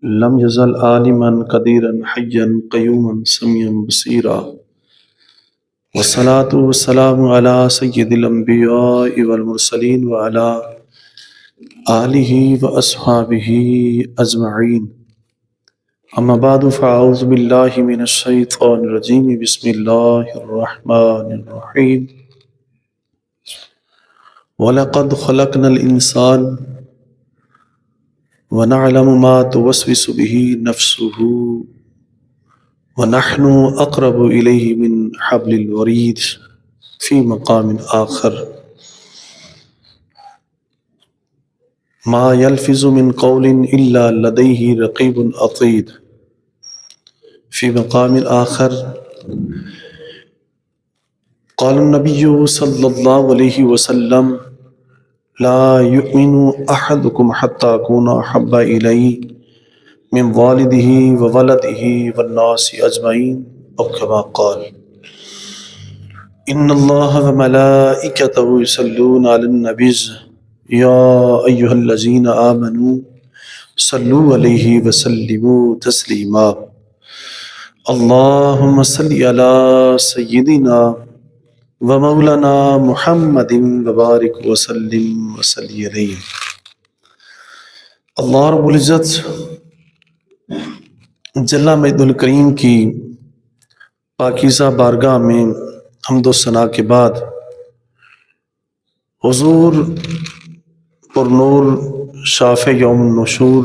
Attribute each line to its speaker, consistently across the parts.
Speaker 1: لم يزل عالما قديرا حيا قيوما سميعا بصيرا، والصلاة والسلام على سيد الأنبياء والمرسلين وعلى آله وأصحابه أجمعين. أما بعد فأعوذ بالله من الشيطان الرجيم. بسم الله الرحمن الرحيم. وَلَقَدْ خَلَقْنَا الْإِنسَانَ وَنَعْلَمُ مَا تُوَسْوِسُ بِهِ نَفْسُهُ وَنَحْنُ أَقْرَبُ إِلَيْهِ مِنْ حَبْلِ الْوَرِيدِ فِي مقام آخر. ما يلفظ من قول إلا لديه رقيب عتيد في مقام آخر. قال النبي صلى الله عليه وسلم: لا يؤمن أحدكم حتى أكون أحب إليه من والده وولده والناس أجمعين، أو كما قال. إن الله وملائكته يصلون على النبي يا أيها الذين آمنوا صلوا عليه وسلموا تسليما. اللهم صل على سيدنا ومولانا محمد وبارک وسلم وصلی علیہ۔ اللہ رب العزت جل مجد الکریم کی پاکیزہ بارگاہ میں حمد و ثنا کے بعد حضور پر نور شافع یوم النشور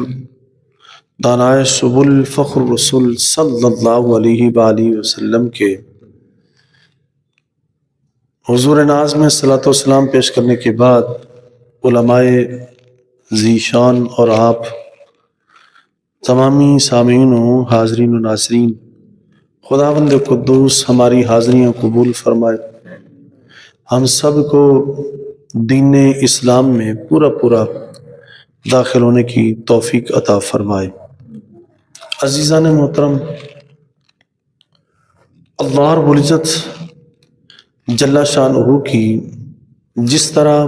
Speaker 1: دانائے سبل فخر رسول صلی اللہ علیہ وآلہ وسلم کے حضور ناز میں صلاۃ و سلام پیش کرنے کے بعد علماء ذیشان اور آپ تمامی سامعین و حاضرین و ناظرین، خداوند قدوس ہماری حاضریاں قبول فرمائے، ہم سب کو دین اسلام میں پورا داخل ہونے کی توفیق عطا فرمائے۔ عزیزان محترم، اللہ رب العزت جل شانہ کی جس طرح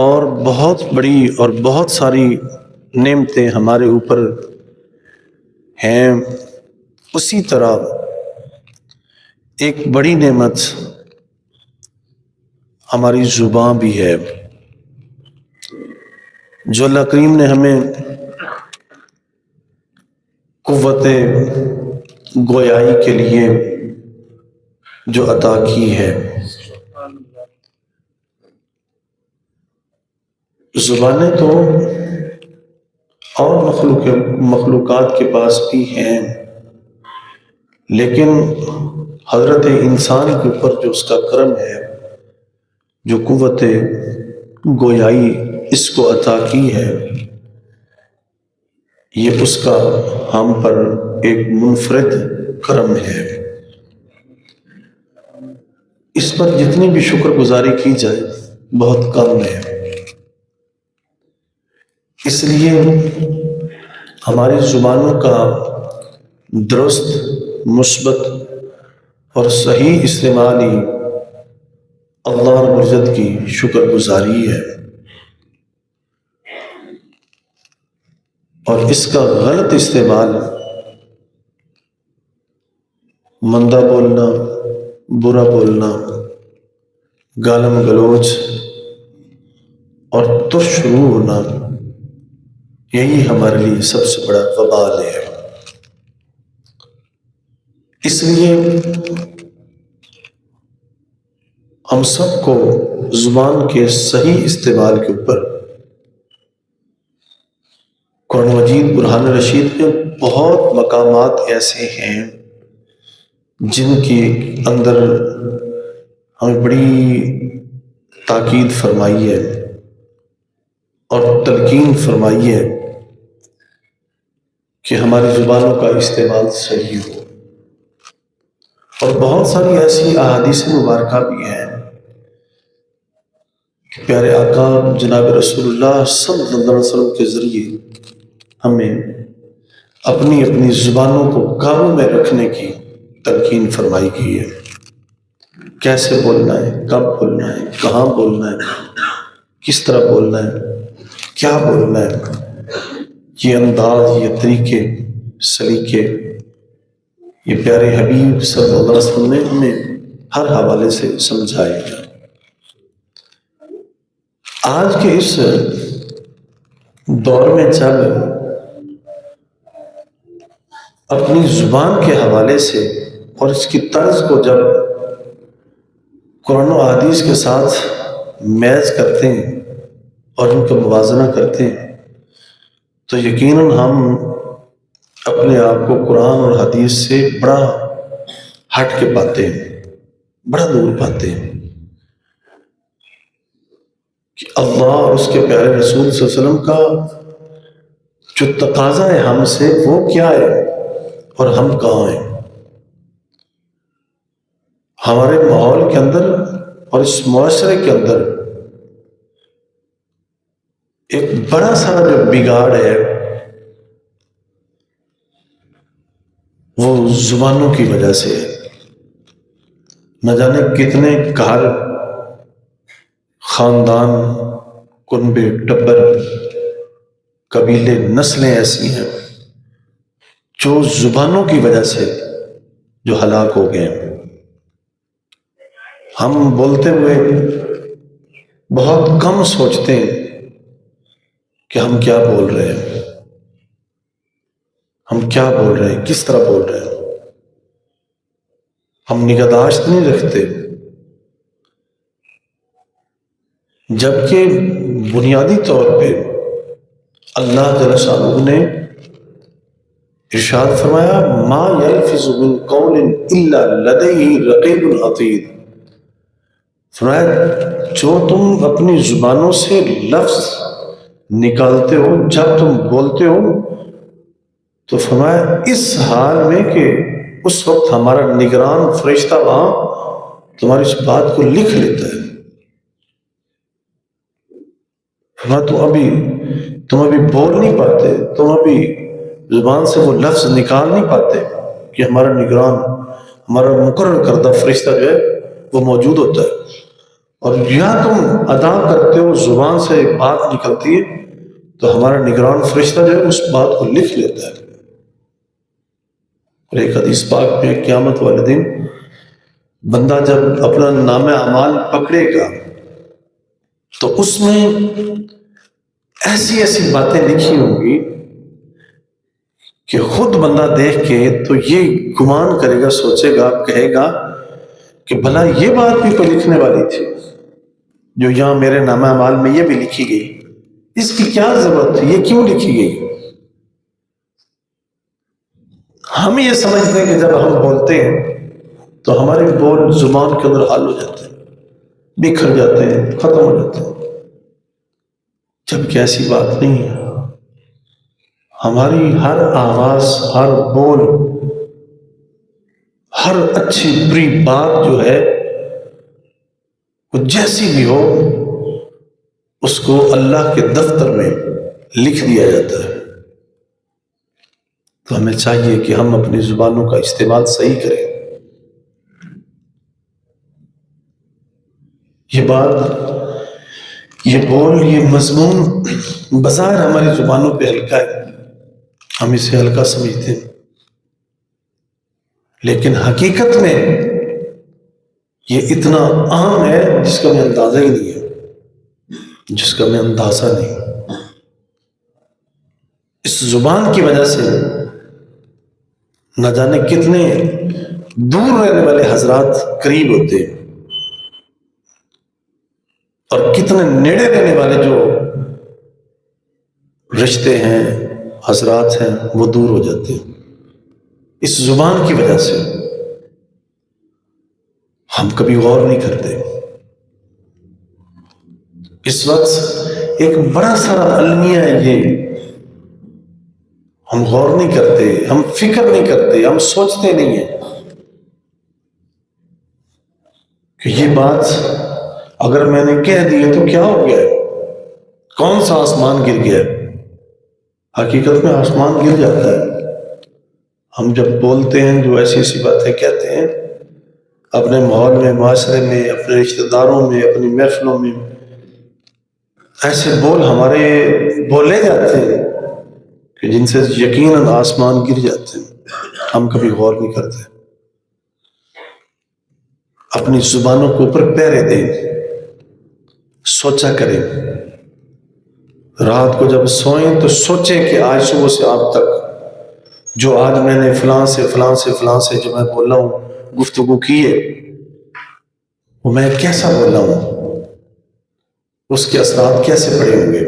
Speaker 1: اور بہت بڑی اور بہت ساری نعمتیں ہمارے اوپر ہیں، اسی طرح ایک بڑی نعمت ہماری زبان بھی ہے، جو اللہ کریم نے ہمیں قوت گویائی کے لیے جو عطا کی ہے۔ زبانیں تو اور مخلوقات کے پاس بھی ہیں، لیکن حضرت انسان کے اوپر جو اس کا کرم ہے، جو قوت گویائی اس کو عطا کی ہے، یہ اس کا ہم پر ایک منفرد کرم ہے۔ اس پر جتنی بھی شکر گزاری کی جائے بہت کم ہے۔ اس لیے ہماری زبانوں کا درست، مثبت اور صحیح استعمال ہی اللہ رب العزت کی شکر گزاری ہے، اور اس کا غلط استعمال، مندہ بولنا، برا بولنا، گالم گلوچ اور ترش روح ہونا، یہی ہمارے لیے سب سے بڑا وبال ہے۔ اس لیے ہم سب کو زبان کے صحیح استعمال کے اوپر قرآن مجید برہان رشید میں بہت مقامات ایسے ہیں جن کے اندر ہمیں بڑی تاکید فرمائی ہے اور تلقین فرمائی ہے کہ ہماری زبانوں کا استعمال صحیح ہو۔ اور بہت ساری ایسی احادیث مبارکہ بھی ہیں کہ پیارے آقا جناب رسول اللہ صلی اللہ علیہ وسلم کے ذریعے ہمیں اپنی زبانوں کو قابو میں رکھنے کی تلقین فرمائی گئی ہے۔ کیسے بولنا ہے، کب بولنا ہے، کہاں بولنا ہے، کس طرح بولنا ہے، کیا بولنا ہے، یہ انداز، یہ طریقے، سلیقے، یہ پیارے حبیب صلی اللہ علیہ وسلم نے ہمیں ہر حوالے سے سمجھائے ہیں۔ آج کے اس دور میں جب اپنی زبان کے حوالے سے اور اس کی طرز کو جب قرآن و حدیث کے ساتھ میچ کرتے ہیں اور ان کا موازنہ کرتے ہیں تو یقیناً ہم اپنے آپ کو قرآن اور حدیث سے بڑا ہٹ کے پاتے ہیں، بڑا دور پاتے ہیں کہ اللہ اور اس کے پیارے رسول صلی اللہ علیہ وسلم کا جو تقاضا ہے ہم سے وہ کیا ہے اور ہم کہاں ہیں۔ ہمارے ماحول کے اندر اور اس معاشرے کے اندر ایک بڑا سارا جو بگاڑ ہے وہ زبانوں کی وجہ سے ہے۔ نہ جانے کتنے گھر، خاندان، کنبے، ٹبر، قبیلے، نسلیں ایسی ہیں جو زبانوں کی وجہ سے جو ہلاک ہو گئے ہیں۔ ہم بولتے ہوئے بہت کم سوچتے ہیں کہ ہم کیا بول رہے ہیں، ہم کیا بول رہے ہیں، کس طرح بول رہے ہیں۔ ہم نگہداشت نہیں رکھتے، جبکہ بنیادی طور پہ اللہ جل شانہ نے ارشاد فرمایا ما یلفظ من قول الا لدیہ رقیب عتید، فرمایا جو تم اپنی زبانوں سے لفظ نکالتے ہو، جب تم بولتے ہو تو فرمایا اس حال میں کہ اس وقت ہمارا نگران فرشتہ وہاں تمہاری اس بات کو لکھ لیتا ہے۔ فرمایا تم ابھی بول نہیں پاتے، تم ابھی زبان سے وہ لفظ نکال نہیں پاتے کہ ہمارا نگران، ہمارا مقرر کردہ فرشتہ جو ہے وہ موجود ہوتا ہے، اور یا تم ادا کرتے ہو، زبان سے بات نکلتی ہے تو ہمارا نگران فرشتہ جو ہے اس بات کو لکھ لیتا ہے۔ اور ایک حدیث پاک میں قیامت والے دن بندہ جب اپنا نام اعمال پکڑے گا تو اس میں ایسی ایسی باتیں لکھی ہوں گی کہ خود بندہ دیکھ کے تو یہ گمان کرے گا، سوچے گا، کہے گا کہ بھلا یہ بات بھی کوئی لکھنے والی تھی جو یہاں میرے نام اعمال میں یہ بھی لکھی گئی، اس کی کیا ضرورت تھی، یہ کیوں لکھی گئی۔ ہم یہ سمجھتے ہیں کہ جب ہم بولتے ہیں تو ہمارے بول زبان کے اندر حل ہو جاتے ہیں، بکھر جاتے ہیں، ختم ہو جاتے ہیں، جبکہ ایسی بات نہیں ہے۔ ہماری ہر آواز، ہر بول، ہر اچھی بری بات جو ہے وہ جیسی بھی ہو اس کو اللہ کے دفتر میں لکھ دیا جاتا ہے۔ تو ہمیں چاہیے کہ ہم اپنی زبانوں کا استعمال صحیح کریں۔ یہ بات، یہ بول، یہ مضمون بظاہر ہماری زبانوں پہ ہلکا ہے، ہم اسے ہلکا سمجھتے ہیں، لیکن حقیقت میں یہ اتنا عام ہے جس کا ہمیں اندازہ ہی نہیں ہے، جس کا ہمیں اندازہ نہیں۔ اس زبان کی وجہ سے نہ جانے کتنے دور رہنے والے حضرات قریب ہوتے ہیں اور کتنے نیڑے رہنے والے جو رشتے ہیں، حضرات ہیں، وہ دور ہو جاتے ہیں اس زبان کی وجہ سے۔ ہم کبھی غور نہیں کرتے۔ اس وقت ایک بڑا سارا المیہ ہے یہ، ہم غور نہیں کرتے، ہم فکر نہیں کرتے، ہم سوچتے نہیں ہیں کہ یہ بات اگر میں نے کہہ دی ہے تو کیا ہو گیا ہے، کون سا آسمان گر گیا ہے۔ حقیقت میں آسمان گر جاتا ہے۔ ہم جب بولتے ہیں، جو ایسی ایسی باتیں کہتے ہیں اپنے ماحول میں، معاشرے میں، اپنے رشتہ داروں میں، اپنی محفلوں میں، ایسے بول ہمارے بولے جاتے ہیں کہ جن سے یقیناً آسمان گر جاتے ہیں، ہم کبھی غور نہیں کرتے. اپنی زبانوں کے اوپر پہرے دیں، سوچا کریں. رات کو جب سوئیں تو سوچیں کہ آج صبح سے آپ تک جو آج میں نے فلاں سے فلاں سے فلاں سے جو میں بولا ہوں، گفتگو کی ہے، وہ میں کیسا بولا ہوں، اس کے اثرات کیسے پڑے ہوں گے.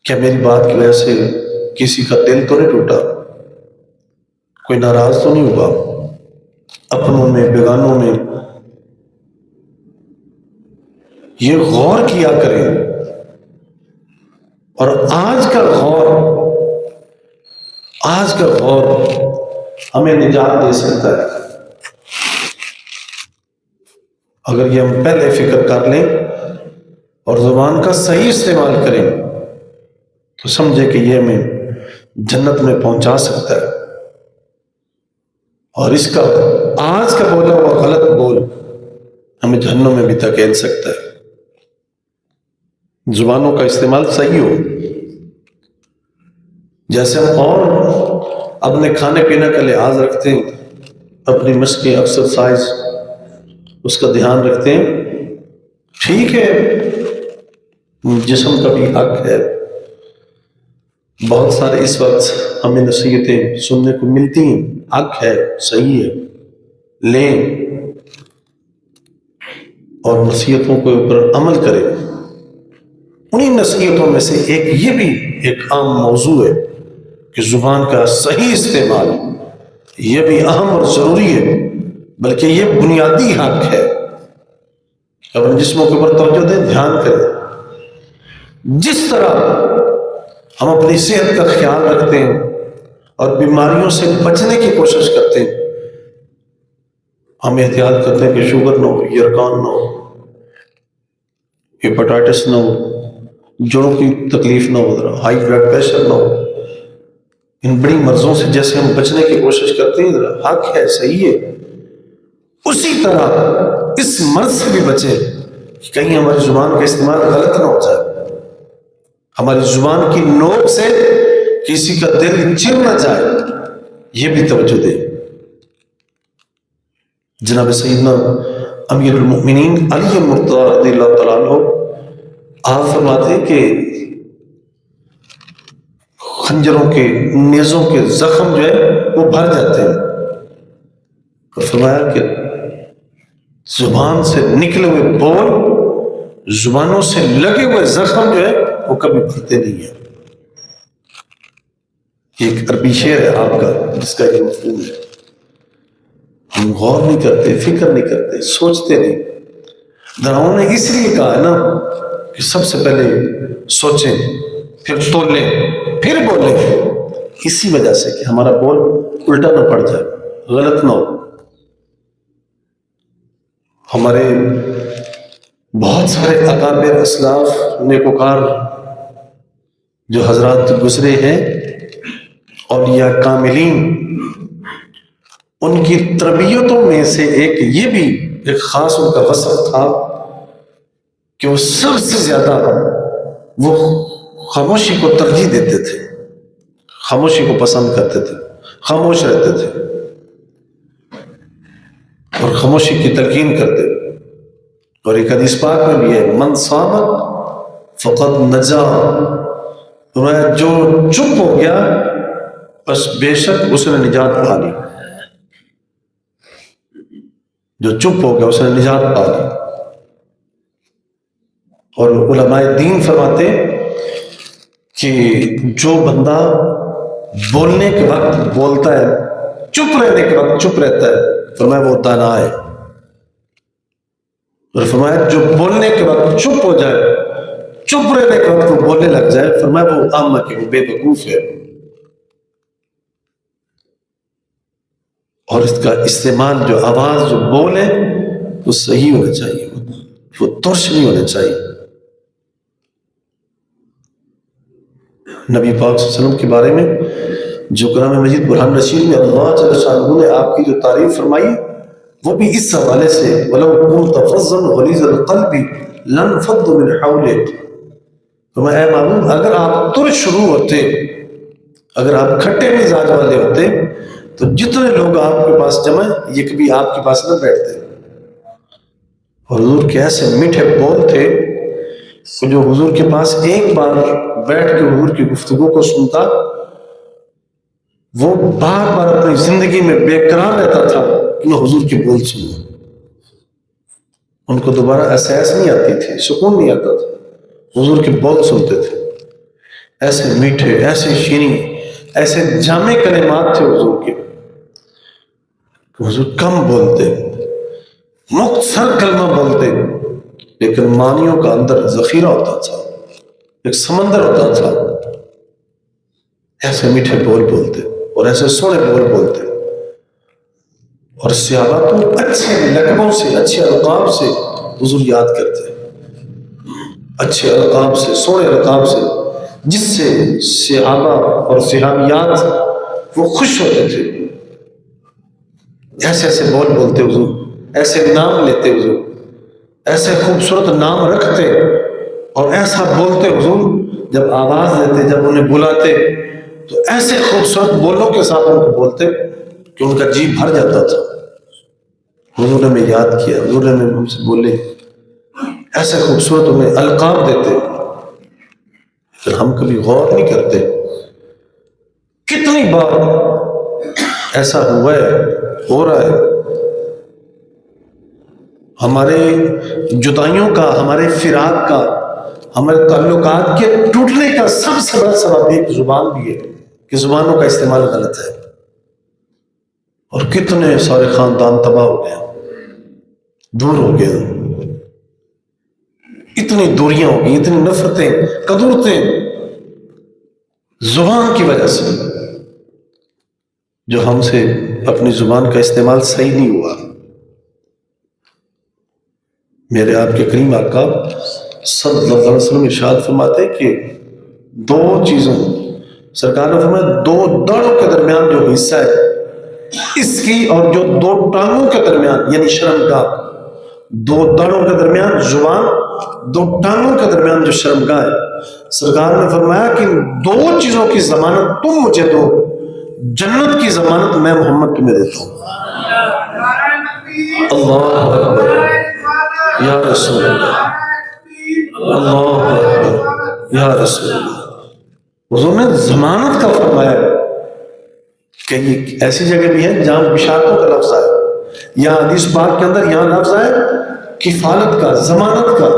Speaker 1: کیا میری بات کی وجہ سے کسی کا دل تو نہیں ٹوٹا، کوئی ناراض تو نہیں ہوا، اپنوں میں بیگانوں میں. یہ غور کیا کریں. اور آج کا غور ہمیں نجات دے سکتا ہے اگر یہ ہم پہلے فکر کر لیں اور زبان کا صحیح استعمال کریں تو سمجھے کہ یہ ہمیں جنت میں پہنچا سکتا ہے. اور اس کا آج کا بولا ہوا غلط بول ہمیں جہنم میں بھی دھکیل سکتا ہے. زبانوں کا استعمال صحیح ہو. جیسے ہم اور اپنے کھانے پینے کا لحاظ رکھتے ہیں، اپنی مشقیں ایکسرسائز اس کا دھیان رکھتے ہیں، ٹھیک ہے، جسم کا بھی حق ہے. بہت سارے اس وقت ہمیں نصیحتیں سننے کو ملتی ہیں، حق ہے، صحیح ہے، لیں اور نصیحتوں کے اوپر عمل کریں. انہی نصیحتوں میں سے یہ بھی ایک عام موضوع ہے کہ زبان کا صحیح استعمال یہ بھی اہم اور ضروری ہے، بلکہ یہ بنیادی حق ہے. اپنے جسموں کے اوپر توجہ دیں، دھیان کریں. جس طرح ہم اپنی صحت کا خیال رکھتے ہیں اور بیماریوں سے بچنے کی کوشش کرتے ہیں، ہم احتیاط کرتے ہیں کہ شوگر نہ ہو، یرکان نہ ہو، ہیپاٹائٹس نہ ہو، جوڑوں کی تکلیف نہ ہو، ہائی بلڈ پریشر نہ ہو. ان بڑی مرضوں سے جیسے ہم بچنے کی کوشش کرتے ہیں، حق ہے، صحیح ہے، اسی طرح اس مرض سے بھی بچے کہ کہیں ہماری زبان کا استعمال غلط نہ ہو جائے، ہماری زبان کی نوک سے کسی کا دل چر نہ جائے. یہ بھی توجہ دیں. جناب سیدنا امیر المؤمنین علی مرتضیٰ رضی اللہ تعالیٰ عنہ آپ فرماتے ہیں کہ خنجروں کے، نیزوں کے زخم جو ہے وہ بھر جاتے ہیں. اور فرمایا کہ زبان سے نکلے ہوئے بول، زبانوں سے لگے ہوئے زخم جو ہے وہ کبھی بھرتے نہیں ہیں. یہ ایک عربی شعر ہے آپ کا جس کا یہ مفہوم ہے. ہم غور نہیں کرتے، فکر نہیں کرتے، سوچتے نہیں. دراؤں نے اس لیے کہا ہے نا کہ سب سے پہلے سوچیں، پھر تولیں، پھر بولیں. اسی وجہ سے کہ ہمارا بول الٹا نہ پڑ جائے، غلط نہ ہو. ہمارے بہت سارے اکابر اسلاف نیکوکار جو حضرات گزرے ہیں، اولیاء کاملین، ان کی تربیتوں میں سے ایک یہ بھی ایک خاص ان کا وصف تھا کہ وہ سب سے زیادہ وہ خاموشی کو ترجیح دیتے تھے، خاموشی کو پسند کرتے تھے، خاموش رہتے تھے اور خاموشی کی تلقین کرتے. اور ایک حدیث پاک میں بھی ہے، من صامت فقد نجا، جو چپ ہو گیا بس بے شک اس نے نجات پا لی. جو چپ ہو گیا اس نے نجات پا لی. اور علماء دین فرماتے کہ جو بندہ بولنے کے وقت بولتا ہے، چپ رہنے کے وقت چپ رہتا ہے، فرمایا وہ دانا ہے. اور فرمایا جو بولنے کے وقت چپ ہو جائے، چپ رہنے کے وقت وہ بولنے لگ جائے، فرمایا وہ عامہ کی وہ بے وقوف ہے. اور اس کا استعمال، جو آواز، جو بول ہے وہ صحیح ہونا چاہیے، وہ ترش نہیں ہونا چاہیے. نبی پاک صلی اللہ علیہ وسلم کے بارے میں جو کلام مجید برہان رشید میں اللہ جل شانہ نے آپ کی جو تعریف فرمائی وہ بھی اس حوالے سے، وَلَوْ كُنْتَ فَظًّا غَلِيظَ الْقَلْبِ لَانفَضُّوا مِنْ حَوْلِكَ، تو میں اے معبود اگر آپ ترش شروع ہوتے، اگر آپ کھٹے مزاج والے ہوتے تو جتنے لوگ آپ کے پاس جمع یہ کبھی آپ کے پاس نہ بیٹھتے. اور حضور کے ایسے میٹھے بول تھے کہ جو حضور کے پاس ایک بار بیٹھ کے حضور کی گفتگو کو سنتا وہ بار بار اپنی زندگی میں بے قرار رہتا تھا کہ میں حضور کی بول سنوں. ان کو دوبارہ احساس نہیں آتی تھی، سکون نہیں آتا تھا، حضور کے بول سنتے تھے. ایسے میٹھے، ایسے شیریں، ایسے جامع کلمات تھے حضور کے. حضور کم بولتے، مختصر کلمہ بولتے، لیکن معنیوں کا اندر ذخیرہ ہوتا تھا، ایک سمندر ہوتا تھا. ایسے میٹھے بول بولتے اور ایسے سونے بول بولتے. اور صحابہ تو اچھے لقبوں سے، اچھے القاب سے حضور یاد کرتے، اچھے القاب سے، سونے القاب سے، جس سے صحابہ اور صحابیات وہ خوش ہوتے تھے. ایسے ایسے بول بولتے حضور، ایسے نام لیتے حضور، ایسے خوبصورت نام رکھتے اور ایسا بولتے حضور. جب آواز دیتے، جب انہیں بلاتے تو ایسے خوبصورت بولوں کے ساتھ ان کو بولتے کہ ان کا جی بھر جاتا تھا. حضور نے ہمیں یاد کیا، حضور نے ہم سے بولے، ایسے خوبصورت ہمیں القاب دیتے. پھر ہم کبھی غور نہیں کرتے کتنی بار ایسا ہوا ہے، ہو رہا ہے. ہمارے جدائیوں کا، ہمارے فراق کا، ہمارے تعلقات کے ٹوٹنے کا سب سے بڑا سبب ایک زبان بھی ہے کہ زبانوں کا استعمال غلط ہے. اور کتنے سارے خاندان تباہ ہو گئے، دور ہو گئے، اتنی دوریاں ہو گئی، اتنی نفرتیں، قدورتیں زبان کی وجہ سے، جو ہم سے اپنی زبان کا استعمال صحیح نہیں ہوا. میرے آپ کے کریم آقا صلی اللہ علیہ وسلم ارشاد فرماتے کہ دو چیزوں، سرکار نے فرمایا دو دڑوں کے درمیان جو حصہ ہے اس کی اور جو دو ٹانگوں کے درمیان یعنی شرمگاہ، دو دڑوں کے درمیان زبان، دو ٹانگوں کے درمیان جو شرمگاہ ہے، سرکار نے فرمایا کہ دو چیزوں کی ضمانت تم مجھے دو، جنت کی ضمانت میں محمد تمہیں دیتا ہوں. اللہ اکبر یا رسول اللہ، اللہ اکبر یا رسول اللہ. حضور نے ضمانت کا فرمایا کہ یہ ایسی جگہ بھی ہے جہاں بشارتوں کا لفظ آئے، یا حدیث پاک کے اندر یہاں لفظ آئے کفالت کا، ضمانت کا.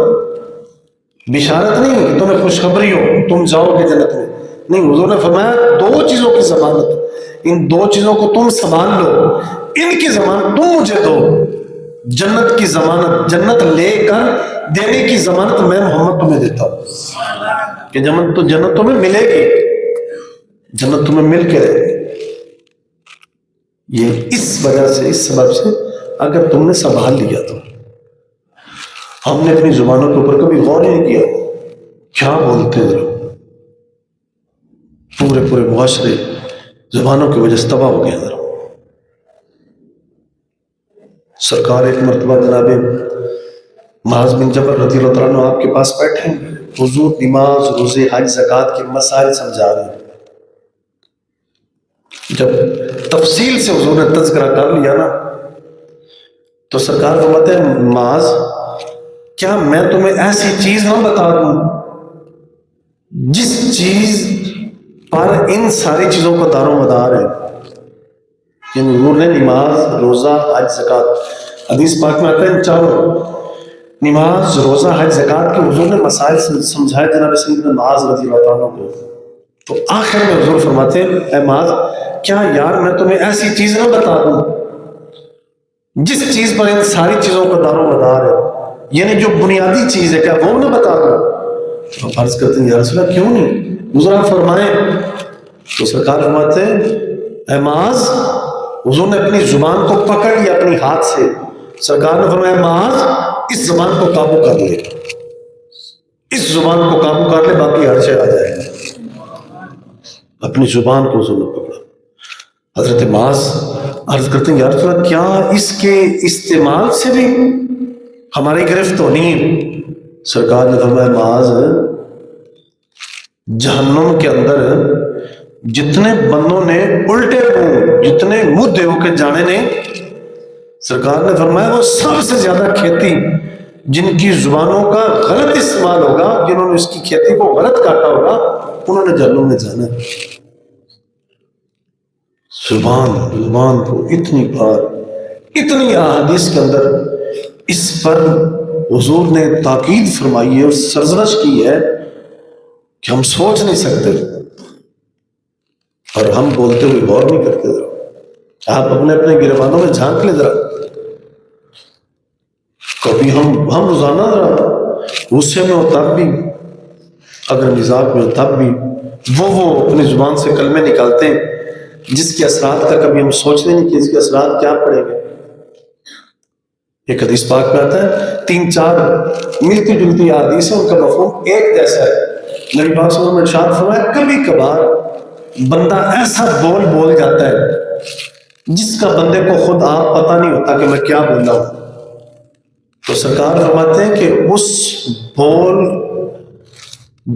Speaker 1: بشارت نہیں کہ تمہیں خوشخبری ہو تم جاؤ گے جنت میں، نہیں، حضور نے فرمایا دو چیزوں کی ضمانت، ان دو چیزوں کو تم سنبھال لو، ان کی ضمانت تم مجھے دو. جنت کی ضمانت، جنت لے کر دینے کی ضمانت میں محمد تمہیں دیتا ہوں کہ جنت تمہیں ملے گی، جنت تمہیں مل کے رہے گی. یہ اس وجہ سے، اس سبب سے اگر تم نے سنبھال لیا تو. ہم نے اپنی زبانوں کے اوپر کبھی غور نہیں کیا کیا بولتے ہیں. پورے معاشرے زبانوں کی وجہ سے تباہ ہو گیا. سرکار ایک مرتبہ جناب معاذ بن جبل رضی اللہ تعالیٰ عنہ آپ کے پاس بیٹھے ہیں، حضور نماز، روزے، حج، زکوٰۃ کے مسائل سمجھا رہے ہیں. جب تفصیل سے حضور نے تذکرہ کر لیا نا تو سرکار فرماتے ہیں معاذ کیا میں تمہیں ایسی چیز نہ بتا دوں جس چیز پر ان ساری چیزوں کا دار و مدار ہے. یعنی حضور نے نماز، روزہ، حج، زکوٰۃ، حدیث پاک میں آتا ہے ان چاروں نماز، روزہ، حج، زکوٰۃ کے حضور نے مسائل سمجھائے جناب سیدنا معاذ رضی اللہ عنہ کو. تو آخر میں حضور فرماتے ہیں اے معاذ کیا یار میں تمہیں ایسی چیز نہ بتا دوں جس چیز پر ان ساری چیزوں کا دار و مدار ہے، یعنی جو بنیادی چیز ہے، کیا وہ نہ بتا دوں؟ تو عرض کرتے ہیں یا رسول اللہ کیوں نہیں، حضور آپ فرمائیں. تو سرکار فرماتے ہیں اے معاذ، حضور نے اپنی زبان کو پکڑ لیا اپنی ہاتھ سے. سرکار نے فرمایا معاذ اس زبان کو قابو کر لے، اس زبان کو قابو کر لے، باقی ہر شے آ جائے گا. اپنی زبان کو حضور نے پکڑا. حضرت معاذ عرض کرتے ہیں یا رسول اللہ کیا اس کے استعمال سے بھی ہماری گرفت ہونی ہے؟ سرکار نے فرمایا معاذ جہنم کے اندر جتنے بندوں نے الٹے منہ، جتنے مردے ہو کے جانے نے، سرکار نے فرمایا وہ سب سے زیادہ کھیتی جن کی زبانوں کا غلط استعمال ہوگا، جنہوں نے اس کی کھیتی کو غلط کاٹا ہوگا، انہوں نے جہنم میں جانا ہے۔ زبان کو اتنی بار، اتنی احادیث کے اندر اس پر حضور نے تاکید فرمائی ہے اور سرزنش کی ہے کہ ہم سوچ نہیں سکتے، اور ہم بولتے ہوئے غور نہیں کرتے۔ ذرا آپ اپنے اپنے گریبانوں میں جھانک لیں، ذرا کبھی ہم روزانہ ذرا غصے میں ہو تب بھی، اگر مزاج میں ہو تب بھی وہ اپنی زبان سے کلمے نکالتے ہیں جس کے اثرات کا کبھی ہم سوچتے نہیں کہ اس کے اثرات کیا پڑیں گے۔ ایک حدیث پاک میں آتا ہے 3-4 ملتی جلتی حدیث ہیں، ان کا مفہوم ایک جیسا ہے۔ نبی پاک صلی اللہ علیہ وسلم نے ارشاد فرمایا کبھی کبھار بندہ ایسا بول جاتا ہے جس کا بندے کو خود آپ پتہ نہیں ہوتا کہ میں کیا بول رہا ہوں، تو سرکار فرماتے ہیں کہ اس بول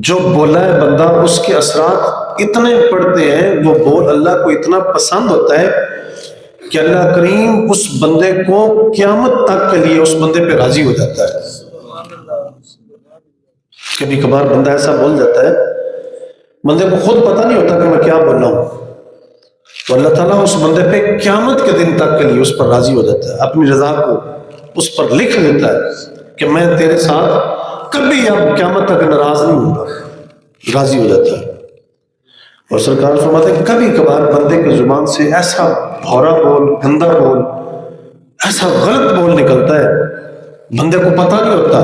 Speaker 1: جو بولا ہے بندہ، اس کے اثرات اتنے پڑتے ہیں، وہ بول اللہ کو اتنا پسند ہوتا ہے کہ اللہ کریم اس بندے کو قیامت تک کے لیے اس بندے پہ راضی ہو جاتا ہے۔ کبھی کبھار بندہ ایسا بول جاتا ہے بندے کو خود پتہ نہیں ہوتا کہ میں کیا بول رہا ہوں، تو اللہ تعالیٰ اس بندے پہ قیامت کے دن تک کے لیے اس پر راضی ہو جاتا ہے، اپنی رضا کو اس پر لکھ لیتا ہے کہ میں تیرے ساتھ کبھی اب قیامت تک ناراض نہیں ہوں گا، راضی ہو جاتا ہے۔ اور سرکار فرماتے ہیں کبھی کبھار بندے کی زبان سے ایسا بھورا بول، گندا بول، ایسا غلط بول نکلتا ہے بندے کو پتہ نہیں ہوتا،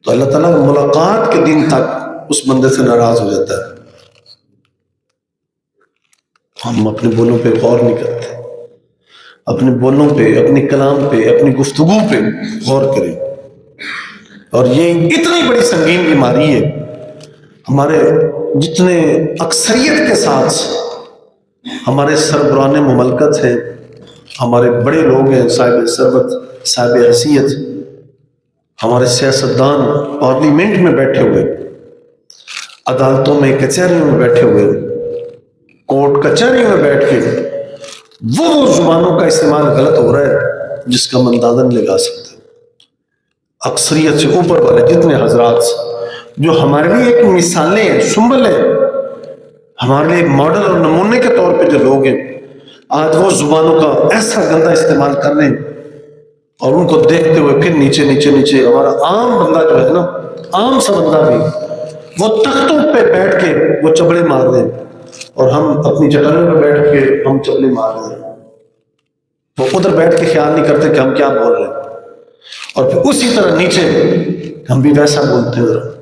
Speaker 1: تو اللہ تعالیٰ ملاقات کے دن تک اس بندے سے ناراض ہو جاتا ہے۔ ہم اپنے بولوں پہ غور نہیں کرتے، اپنے بولوں پہ، اپنے کلام پہ، اپنی گفتگو پہ غور کریں۔ اور یہ اتنی بڑی سنگین بیماری ہے، ہمارے جتنے اکثریت کے ساتھ ہمارے سربراہان مملکت ہیں، ہمارے بڑے لوگ ہیں، صاحب ثروت، صاحب حیثیت، ہمارے سیاستدان پارلیمنٹ میں بیٹھے ہوئے، عدالتوں میں، کچہریوں میں بیٹھے ہوئے، کورٹ کچہریوں میں بیٹھ کے وہ زبانوں کا استعمال غلط ہو رہا ہے جس کا ہم اندازہ نہیں لگا سکتے۔ اکثریت سے اوپر والے جتنے حضرات جو ہمارے لیے ایک مثالیں ہیں، سنبل ہیں، ہمارے لیے ماڈل اور نمونے کے طور پہ جو لوگ ہیں، آج وہ زبانوں کا ایسا گندا استعمال کر رہے ہیں، اور ان کو دیکھتے ہوئے پھر نیچے ہمارا عام بندہ جو ہے نا، عام سا بندہ بھی، وہ تختوں پہ بیٹھ کے وہ چبڑے مار رہے ہیں، اور ہم اپنی چٹانوں پہ بیٹھ کے ہم چبڑے مار رہے ہیں۔ وہ ادھر بیٹھ کے خیال نہیں کرتے کہ ہم کیا بول رہے ہیں، اور پھر اسی طرح نیچے ہم بھی ویسا بولتے ہیں،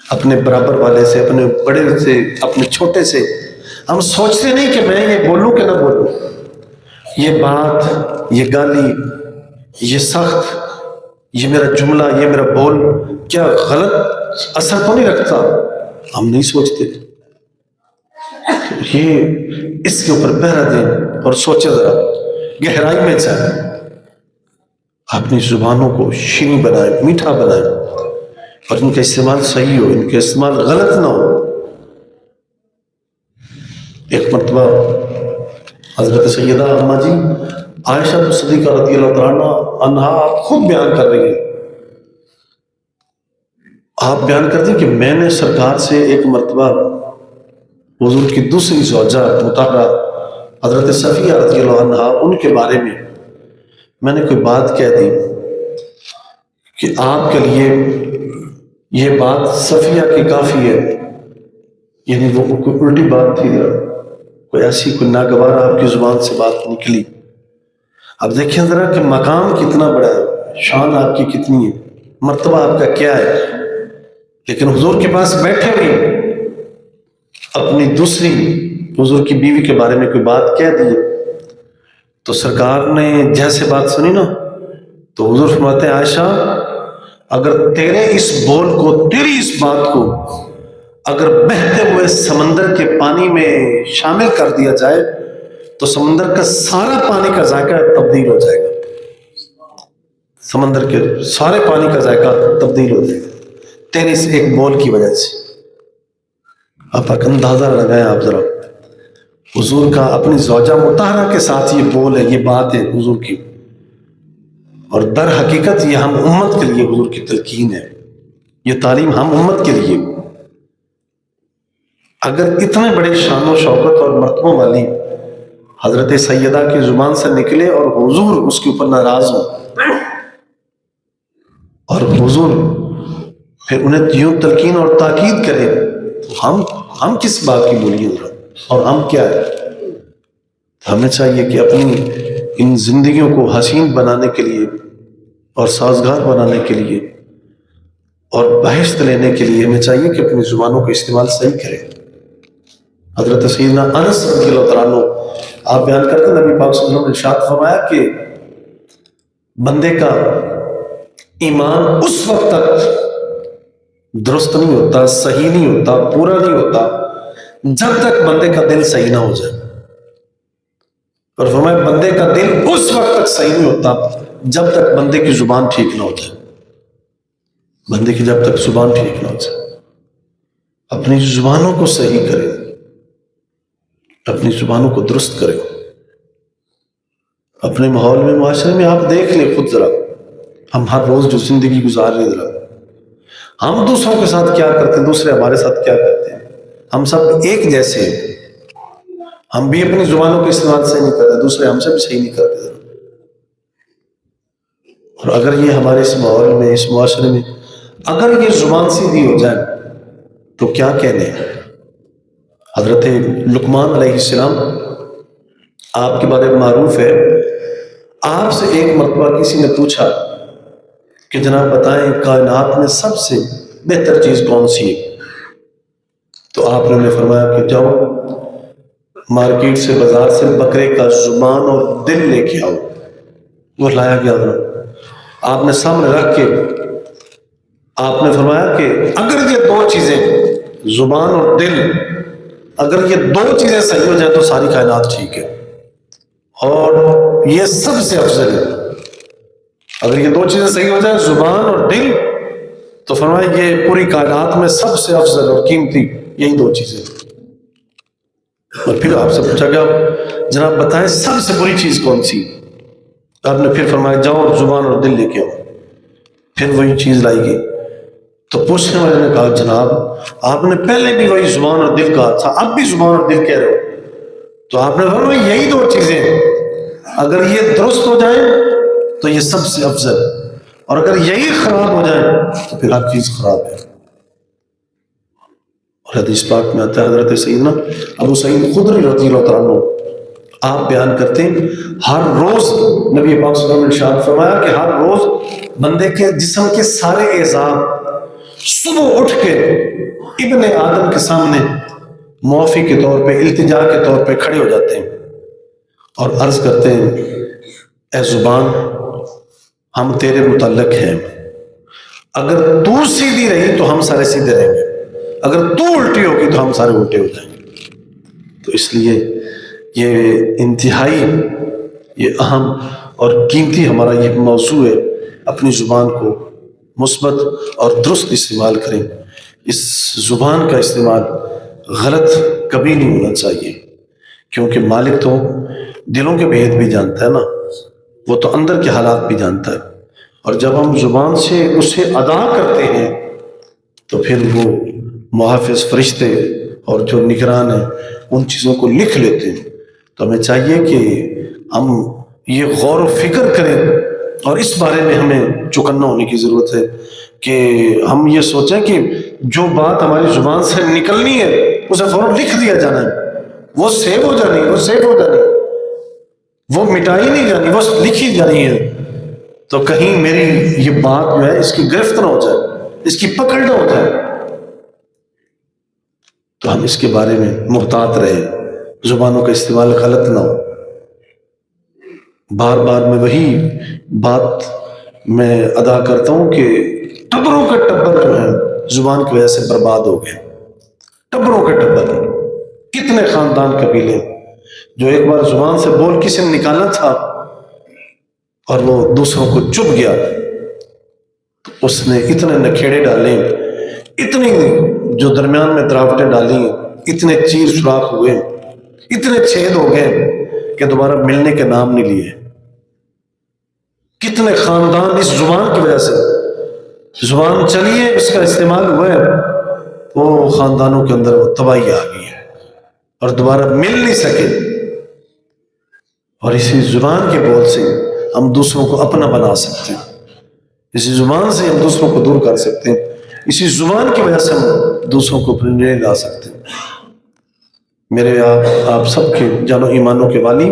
Speaker 1: اپنے برابر والے سے، اپنے بڑے سے، اپنے چھوٹے سے۔ ہم سوچتے نہیں کہ میں یہ بولوں کہ نہ بولوں، یہ بات، یہ گالی، یہ سخت، یہ میرا جملہ، یہ میرا بول کیا غلط اثر تو نہیں رکھتا؟ ہم نہیں سوچتے۔ یہ اس کے اوپر پہرا دیں اور سوچے، ذرا گہرائی میں جائیں، اپنی زبانوں کو شیریں بنائیں، میٹھا بنائیں، اور ان کا استعمال صحیح ہو، ان کا استعمال غلط نہ ہو۔ ایک مرتبہ حضرت سیدہ اماں جی عائشہ صدیقہ رضی اللہ تعالیٰ عنہا خود بیان کر رہی ہیں، آپ بیان کرتے ہیں کہ میں نے سرکار سے ایک مرتبہ حضور کی دوسری زوجہ مطہرہ حضرت صفیہ رضی اللہ عنہا، ان کے بارے میں نے کوئی بات کہہ دی کہ آپ کے لیے یہ بات صفیہ کی کافی ہے، یعنی وہ کوئی الٹی بات تھی، کوئی ایسی کوئی ناگوار آپ کی زبان سے بات نکلی۔ اب دیکھیں ذرا کہ مقام کتنا بڑا ہے، شان آپ کی کتنی ہے، مرتبہ آپ کا کیا ہے، لیکن حضور کے پاس بیٹھے ہوئے اپنی دوسری حضور کی بیوی کے بارے میں کوئی بات کہہ دی، تو سرکار نے جیسے بات سنی نا، تو حضور فرماتے ہیں عائشہ، اگر تیرے اس بول کو، تیری اس بات کو اگر بہتے ہوئے سمندر کے پانی میں شامل کر دیا جائے تو سمندر کا سارا پانی کا ذائقہ تبدیل ہو جائے گا، سمندر کے سارے پانی کا ذائقہ تبدیل ہو جائے گا تیرے اس ایک بول کی وجہ سے۔ آپ اندازہ لگائیں آپ ذرا، حضور کا اپنی زوجہ مطہرہ کے ساتھ یہ بول ہے، یہ بات ہے حضور کی، اور در حقیقت یہ ہم امت کے لیے حضور کی تلقین ہے، یہ تعلیم ہم امت کے لیے۔ اگر اتنے بڑے شان و شوکت اور مرتبوں والی حضرت سیدہ کی زبان سے نکلے اور حضور اس کے اوپر ناراض ہو، اور حضور پھر انہیں یوں تلقین اور تاکید کرے، تو ہم کس بات کی بولی ہوں، اور ہم کیا ہے؟ ہمیں چاہیے کہ اپنی ان زندگیوں کو حسین بنانے کے لیے اور سازگار بنانے کے لیے اور بہشت لینے کے لیے ہمیں چاہیے کہ اپنی زبانوں کا استعمال صحیح کریں۔ حضرت سیدنا انس رضی اللہ تعالیٰ عنہ آپ بیان کرتے ہیں، نبی پاک صلی اللہ علیہ وسلم نے ارشاد فرمایا کہ بندے کا ایمان اس وقت تک درست نہیں ہوتا، صحیح نہیں ہوتا، پورا نہیں ہوتا جب تک بندے کا دل صحیح نہ ہو جائے، اور فرمایا بندے کا دل اس وقت تک صحیح نہیں ہوتا جب تک بندے کی زبان ٹھیک نہ ہو جائے، بندے کی جب تک زبان ٹھیک نہ ہو جائے۔ اپنی زبانوں کو صحیح کریں، اپنی زبانوں کو درست کریں۔ اپنے ماحول میں، معاشرے میں آپ دیکھ لیں خود ذرا، ہم ہر روز جو زندگی گزار رہے ذرا، ہم دوسروں کے ساتھ کیا کرتے ہیں، دوسرے ہمارے ساتھ کیا کرتے ہیں، ہم سب ایک جیسے ہیں، ہم بھی اپنی زبانوں کے استعمال صحیح نہیں کرتے، دوسرے ہم سے بھی صحیح نہیں کرتے۔ اور اگر یہ ہمارے اس ماحول میں، اس معاشرے میں اگر یہ زبان سیدھی ہو جائے تو کیا کہنے۔ حضرت لقمان علیہ السلام آپ کے بارے میں معروف ہے، آپ سے ایک مرتبہ کسی نے پوچھا کہ جناب بتائیں کائنات میں سب سے بہتر چیز کون سی ہے؟ تو آپ نے فرمایا کہ جاؤ مارکیٹ سے، بازار سے بکرے کا زبان اور دل لے کے آؤ۔ وہ لایا گیا، آپ نے سامنے رکھ کے آپ نے فرمایا کہ اگر یہ دو چیزیں، زبان اور دل، اگر یہ دو چیزیں صحیح ہو جائیں تو ساری کائنات ٹھیک ہے، اور یہ سب سے افضل ہے۔ اگر یہ دو چیزیں صحیح ہو جائیں، زبان اور دل، تو فرمایا یہ پوری کائنات میں سب سے افضل اور قیمتی یہی دو چیزیں۔ اور پھر آپ سے پوچھا گیا جناب بتائیں سب سے بری چیز کون سی؟ آپ نے پھر فرمایا جاؤ زبان اور دل لے کے آؤ۔ پھر وہی چیز لائی گئی، تو پوچھنے والے نے کہا جناب آپ نے پہلے بھی وہی زبان اور دل کہا تھا، اب بھی زبان اور دل کہہ رہے ہو۔ تو آپ نے فرمایا یہی دو چیزیں، اگر یہ درست ہو جائیں تو یہ سب سے افضل، اور اگر یہی خراب ہو جائے تو پھر ہر چیز خراب ہے۔ اور حدیث پاک میں آتا ہے، حضرت سیدنا ابو سعید خدری رضی اللہ تعالیٰ عنہ آپ بیان کرتے ہیں، ہر روز نبی پاک صلی اللہ علیہ وسلم نے ارشاد فرمایا کہ ہر روز بندے کے جسم کے سارے اعضاء صبح اٹھ کے ابن آدم کے سامنے معافی کے طور پہ، التجا کے طور پہ کھڑے ہو جاتے ہیں اور عرض کرتے ہیں اے زبان ہم تیرے متعلق ہیں، اگر تو سیدھی رہی تو ہم سارے سیدھے رہیں گے، اگر تو الٹی ہوگی تو ہم سارے الٹے ہو جائیں گے۔ تو اس لیے یہ انتہائی یہ اہم اور قیمتی ہمارا یہ موضوع ہے، اپنی زبان کو مثبت اور درست استعمال کریں۔ اس زبان کا استعمال غلط کبھی نہیں ہونا چاہیے، کیونکہ مالک تو دلوں کے بھید بھی جانتا ہے نا، وہ تو اندر کے حالات بھی جانتا ہے، اور جب ہم زبان سے اسے ادا کرتے ہیں تو پھر وہ محافظ فرشتے اور جو نگران ہیں ان چیزوں کو لکھ لیتے ہیں۔ تو ہمیں چاہیے کہ ہم یہ غور و فکر کریں، اور اس بارے میں ہمیں چوکنا ہونے کی ضرورت ہے کہ ہم یہ سوچیں کہ جو بات ہماری زبان سے نکلنی ہے اسے فوراً لکھ دیا جانا ہے، وہ سیو ہو جانی ہے، وہ سیو ہو جانی ہے، وہ مٹائی نہیں جانی، وہ لکھی جانی ہے، تو کہیں میری یہ بات جو ہے اس کی گرفت نہ ہو جائے، اس کی پکڑ نہ ہو جائے۔ تو ہم اس کے بارے میں محتاط رہیں، زبانوں کا استعمال غلط نہ ہو۔ بار بار میں وہی بات میں ادا کرتا ہوں کہ ٹبروں کا ٹبر جو ہے زبان کی وجہ سے برباد ہو گئے، ٹبروں کا ٹبر۔ کتنے خاندان قبیلے جو ایک بار زبان سے بول کسی نے نکالا تھا اور وہ دوسروں کو چبھ گیا، تو اس نے اتنے نکھیڑے ڈالے، اتنی جو درمیان میں تراوٹیں ڈالی اتنے چیر سوراخ ہوئے، اتنے چھید ہو گئے کہ دوبارہ ملنے کے نام نہیں لیے. کتنے خاندان اس زبان کی وجہ سے، زبان چلیے اس کا استعمال ہوا ہے، وہ خاندانوں کے اندر وہ تباہی آ گئی ہے اور دوبارہ مل نہیں سکے. اور اسی زبان کے بول سے ہم دوسروں کو اپنا بنا سکتے ہیں، اسی زبان سے ہم دوسروں کو دور کر سکتے ہیں، اسی زبان کی وجہ سے ہم دوسروں کو اپنے لیے لا سکتے ہیں. میرے آپ سب کے جان و ایمانوں کے والی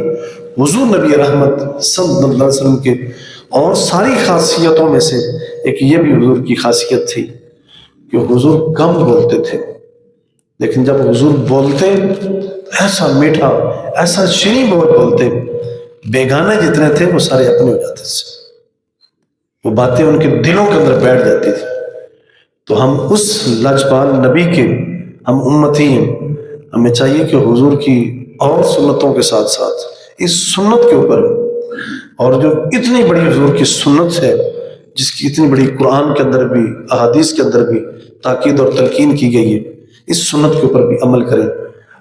Speaker 1: حضور نبی رحمت صلی اللہ علیہ وسلم کے اور ساری خاصیتوں میں سے ایک یہ بھی حضور کی خاصیت تھی کہ حضور کم بولتے تھے، لیکن جب حضور بولتے ایسا میٹھا، ایسا شیریں بولتے، بیگانے جتنے تھے وہ سارے اپنے ہو جاتے تھے، وہ باتیں ان کے دلوں کے اندر بیٹھ جاتی تھی. تو ہم اس لاجپال نبی کے ہم امتی ہیں، ہمیں چاہیے کہ حضور کی اور سنتوں کے ساتھ ساتھ اس سنت کے اوپر، اور جو اتنی بڑی حضور کی سنت ہے جس کی اتنی بڑی قرآن کے اندر بھی احادیث کے اندر بھی تاکید اور تلقین کی گئی ہے، اس سنت کے اوپر بھی عمل کریں،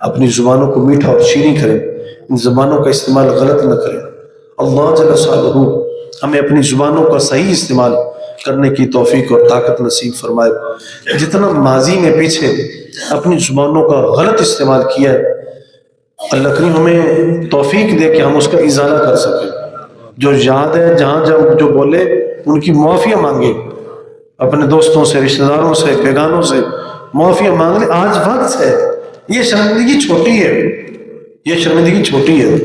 Speaker 1: اپنی زبانوں کو میٹھا اور شیریں کریں، ان زبانوں کا استعمال غلط نہ کریں. اللہ جل شانہ ہمیں اپنی زبانوں کا صحیح استعمال کرنے کی توفیق اور طاقت نصیب فرمائے. جتنا ماضی میں پیچھے اپنی زبانوں کا غلط استعمال کیا ہے، اللہ کریم ہمیں توفیق دے کہ ہم اس کا ازالہ کر سکیں. جو یاد ہے جہاں جب جو بولے ان کی معافیاں مانگے، اپنے دوستوں سے، رشتہ داروں سے، بیگانوں سے معافیاں مانگ لیں. آج وقت ہے، یہ شرمندگی چھوٹی ہے، یہ شرمندگی چھوٹی ہے.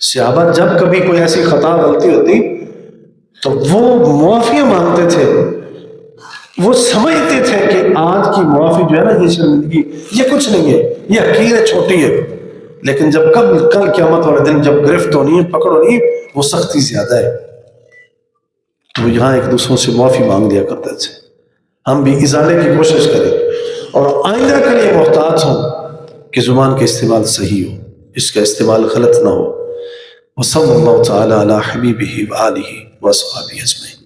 Speaker 1: صحابہ جب کبھی کوئی ایسی خطا غلطی ہوتی تو وہ معافیاں مانگتے تھے، وہ سمجھتے تھے کہ آج کی معافی جو ہے نا، یہ شرمندگی یہ کچھ نہیں ہے، یہ حقیر ہے، چھوٹی ہے، لیکن جب کل قیامت والے دن جب گرفت ہونی ہے، پکڑ ہونی ہے، وہ سختی زیادہ ہے. تو یہاں ایک دوسروں سے معافی مانگ دیا کرتے تھے. ہم بھی ازالے کی کوشش کریں اور آئندہ کے لیے محتاط ہوں کہ زبان کا استعمال صحیح ہو، اس کا استعمال غلط نہ ہو. وصلی اللہ تعالی علی حبیبہ وآلہ وصحبہ اجمعین.